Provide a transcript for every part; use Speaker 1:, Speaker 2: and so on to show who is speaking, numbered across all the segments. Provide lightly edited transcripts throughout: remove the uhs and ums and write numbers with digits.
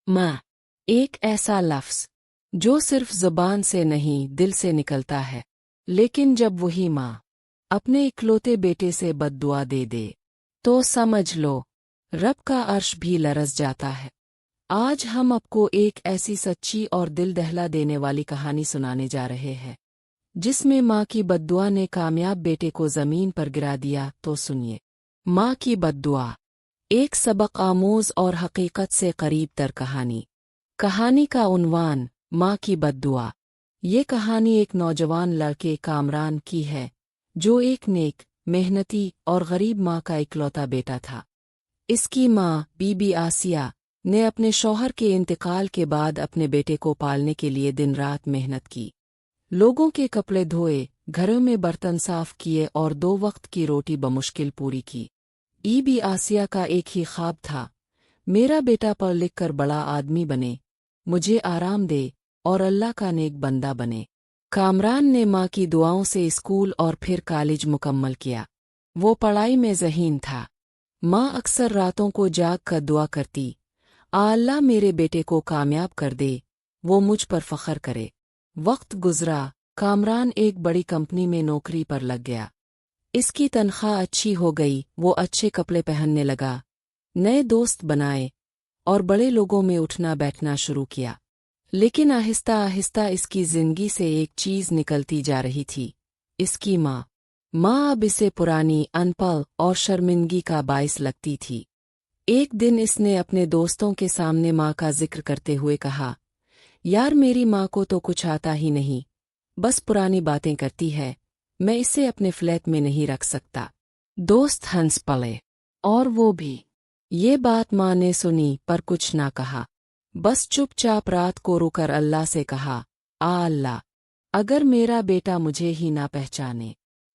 Speaker 1: माँ एक ऐसा लफ्ज़ जो सिर्फ ज़ुबान से नहीं दिल से निकलता है, लेकिन जब वही माँ अपने इकलौते बेटे से बद्दुआ दे दे तो समझ लो रब का अर्श भी लरज़ जाता है। आज हम आपको एक ऐसी सच्ची और दिल दहला देने वाली कहानी सुनाने जा रहे हैं जिसमें माँ की बद्दुआ ने कामयाब बेटे को ज़मीन पर गिरा दिया। तो सुनिए, माँ की बद्दुआ, एक सबक आमोज़ और हकीकत से करीब तर कहानी। कहानी का उन्वान, माँ की बद्दुआ। ये कहानी एक नौजवान लड़के कामरान की है जो एक नेक, मेहनती और गरीब माँ का इकलौता बेटा था। इसकी माँ बीबी आसिया ने अपने शौहर के इंतकाल के बाद अपने बेटे को पालने के लिए दिन रात मेहनत की। लोगों के कपड़े धोए, घरों में बर्तन साफ किए और 2 वक्त की रोटी बमुश्किल पूरी की। बीबी आसिया का एक ही ख्वाब था, मेरा बेटा पढ़ लिख कर बड़ा आदमी बने, मुझे आराम दे और अल्लाह का नेक बंदा बने। कामरान ने माँ की दुआओं से स्कूल और फिर कॉलेज मुकम्मल किया। वो पढ़ाई में ज़हीन था। माँ अक्सर रातों को जाग कर दुआ करती, अल्लाह मेरे बेटे को कामयाब कर दे, वो मुझ पर फ़ख्र करे। वक्त गुज़रा, कामरान एक बड़ी कंपनी में नौकरी पर लग गया। इसकी तनख्वाह अच्छी हो गई, वो अच्छे कपड़े पहनने लगा, नए दोस्त बनाए और बड़े लोगों में उठना बैठना शुरू किया। लेकिन आहिस्ता आहिस्ता इसकी ज़िंदगी से एक चीज़ निकलती जा रही थी, इसकी माँ। माँ अब इसे पुरानी, अनपढ़ और शर्मिंदगी का बाइस लगती थी। एक दिन इसने अपने दोस्तों के सामने माँ का जिक्र करते हुए कहा, यार मेरी माँ को तो कुछ आता ही नहीं, बस पुरानी बातें करती है, मैं इसे अपने फ्लैट में नहीं रख सकता। दोस्त हंस पड़े, और वो भी। ये बात माँ ने सुनी पर कुछ ना कहा, बस चुपचाप रात को रुकर अल्लाह से कहा, अल्लाह, अगर मेरा बेटा मुझे ही ना पहचाने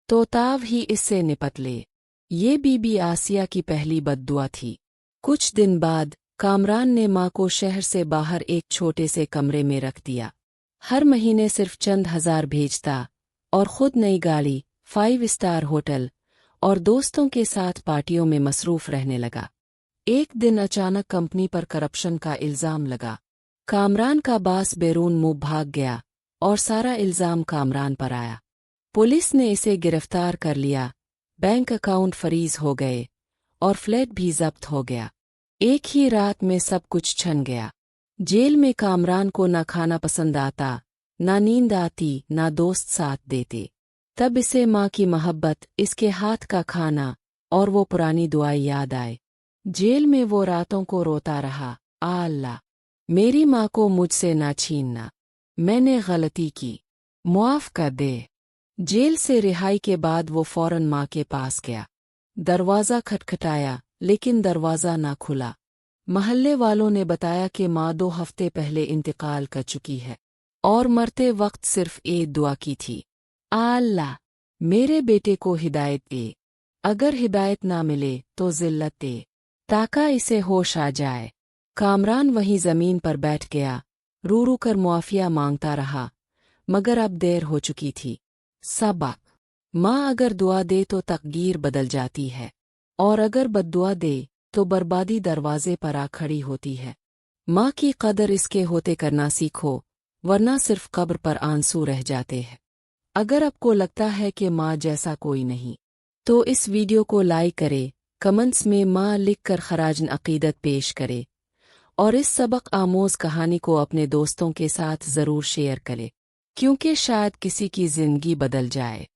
Speaker 1: तो ताव ही इससे निपट ले। ये बीबी आसिया की पहली बद्दुआ थी। कुछ दिन बाद कामरान ने माँ को शहर से बाहर एक छोटे से कमरे में रख दिया। हर महीने सिर्फ चंद हजार भेजता और खुद नई गाड़ी, 5 स्टार होटल और दोस्तों के साथ पार्टियों में मसरूफ रहने लगा। एक दिन अचानक कंपनी पर करप्शन का इल्ज़ाम लगा। कामरान का बास बैरून मुंह भाग गया और सारा इल्ज़ाम कामरान पर आया। पुलिस ने इसे गिरफ्तार कर लिया, बैंक अकाउंट फ्रीज हो गए और फ्लैट भी जब्त हो गया। एक ही रात में सब कुछ छन गया। जेल में कामरान को ना खाना पसंद आता, ना नींद आती, ना दोस्त साथ देते। तब इसे माँ की मोहब्बत, इसके हाथ का खाना और वो पुरानी दुआएं याद आए। जेल में वो रातों को रोता रहा, अल्लाह, मेरी माँ को मुझसे ना छीनना, मैंने गलती की, मुआफ़ कर दे। जेल से रिहाई के बाद वो फौरन माँ के पास गया। दरवाज़ा खटखटाया, लेकिन दरवाज़ा ना खुला। महल्ले वालों ने बताया कि माँ 2 हफ्ते पहले इंतकाल कर चुकी है और मरते वक्त सिर्फ एक दुआ की थी, अल्लाह, मेरे बेटे को हिदायत दे, अगर हिदायत ना मिले तो ज़िल्लत दे, ताकि इसे होश आ जाए। कामरान वहीं ज़मीन पर बैठ गया, रो रो कर मुआफ़िया मांगता रहा, मगर अब देर हो चुकी थी। सबक, माँ अगर दुआ दे तो तकदीर बदल जाती है, और अगर बद्दुआ दे तो बर्बादी दरवाजे पर आ खड़ी होती है। माँ की कदर इसके होते करना सीखो, वरना सिर्फ कब्र पर आंसू रह जाते हैं। अगर आपको लगता है कि माँ जैसा कोई नहीं, तो इस वीडियो को लाइक करे, कमेंट्स में माँ लिख कर खराजन अकीदत पेश करे और इस सबक आमोज़ कहानी को अपने दोस्तों के साथ ज़रूर शेयर करे, क्योंकि शायद किसी की ज़िंदगी बदल जाए।